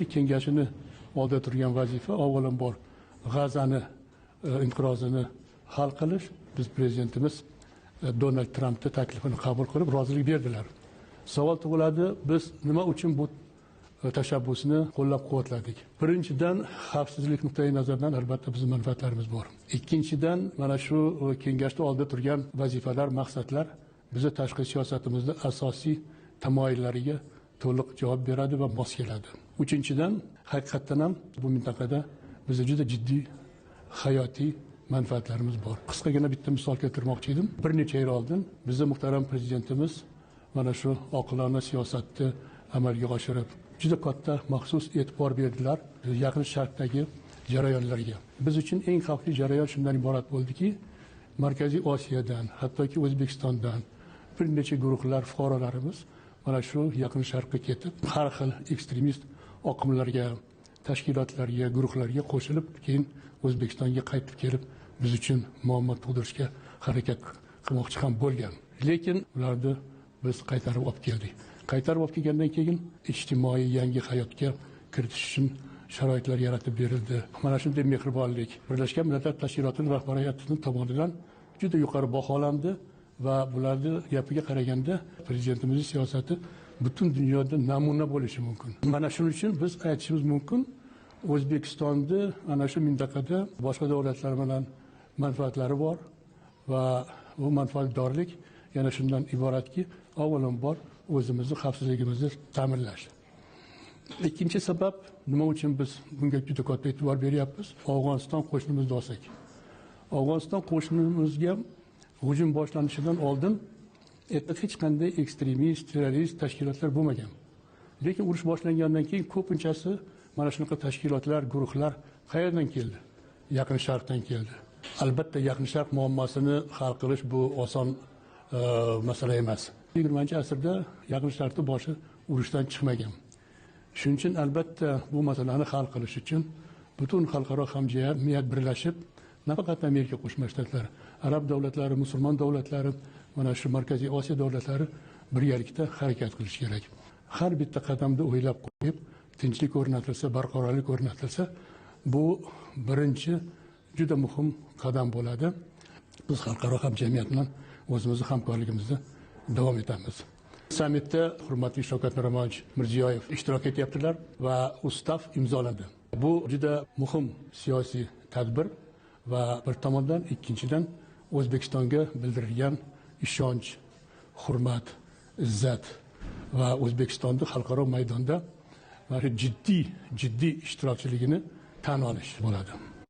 Tinchlik kengashini oldida turgan vazifa avvalambor G'azani inqirozini hal qilish. Biz prezidentimiz Donald Trampning taklifini qabul qilib, rozilik berdilar. Savol tug'iladi, biz nima uchun bu tashabbusni qo'llab-quvvatladik? Birinchidan, xavfsizlik nuqtai nazaridan albatta bizning manfaatlarimiz bor. Ikkinchidan, mana shu kengashda oldida turgan vazifalar, maqsadlar bizning tashqi siyosatimizning asosiy tamoyillariga to'liq javob beradi va mos keladi. Uchinchidan, haqiqatdan ham bu mintaqada bizning juda jiddiy hayotiy manfaatlarimiz bor. Qisqagina bitta misol keltirmoqchi edim. Bir necha yil oldin bizning muhtaram prezidentimiz mana shu oqilona siyosatni amalga oshirib, juda katta maxsus e'tibor berdilar Yaqin Sharqdagi jarayonlarga. Biz uchun eng xavfli jarayon shundan iborat bo'ldiki, Markaziy Osiyodan, hattoki O'zbekistondan bir necha guruhlar fuqarolarimiz mana shu Yaqin Sharqqa ketib, har xil ekstremist oqimlarga, tashkilotlarga, guruhlarga qo'shilib, keyin O'zbekistonga qaytib kelib, biz uchun muammo tug'dirishga harakat qilmoqchi ham bo'lgan. Lekin ularni biz qaytarib olib keldik. Qaytarib olib kelgandan keyin ijtimoiy yangi hayotga kiritish uchun sharoitlar yaratib berildi. Mana shunday mehribonlik Birlashgan Millatlar Tashkilotining rahbariyati tomonidan juda yuqori baholandi va bularning gapiga qaraganda prezidentimizning siyosati butun dunyoda namuna bo'lishi mumkin. Mana shuning uchun biz aytishimiz mumkin, O'zbekistonda ana shu mintaqada boshqa davlatlar bilan manfaatlari bor va bu manfaatdorlik yana shundan iboratki, avvalambor o'zimizning xavfsizligimizni ta'minlash. Ikkinchi sabab, nima uchun biz bunga juda katta e'tibor beryapmiz? Afg'oniston qo'shnimizni olsak. Afg'oniston qo'shnimizga hujum boshlanishidan oldin hech qanday ekstremist, terrorist tashkilotlar bo'lmagan. Lekin urush boshlangandan keyin ko'pinchasi mana shunaqa tashkilotlar, guruhlar qayerdan keldi? Yaqin Sharqdan keldi. Albatta Yaqin Sharq muammosini hal qilish bu oson masala emas. 20-asrda Yaqin Sharqning boshi urushdan chiqmagan. Shuning uchun albatta bu masalani hal qilish uchun butun xalqaro hamjamiyat birlashib, nafaqat Amerika Qo'shma Shtatlari, arab davlatlari, musulmon davlatlari, mana shu Markaziy Osiyo davlatlari birgalikda harakat qilish kerak. Har bitta qadamda o'ylab qo'yib, tinchlik o'rnatilsa, barqarorlik o'rnatilsa, bu birinchi juda muhim qadam bo'ladi. Biz xalqaro hamjamiyat bilan o'zimizning hamkorligimizni davom etamiz. Sammitda hurmatli Shavkat Miromonovich Mirziyoyev ishtirok etyaptilar va ustav imzolandi. Bu juda muhim siyosiy tadbir va bir tomondan, ikkinchidan O'zbekistonga bildirilgan ishonch, hurmat, izzat va O'zbekistonning xalqaro maydonda jiddiy ishtirokchiligini tan olish bo'ladi.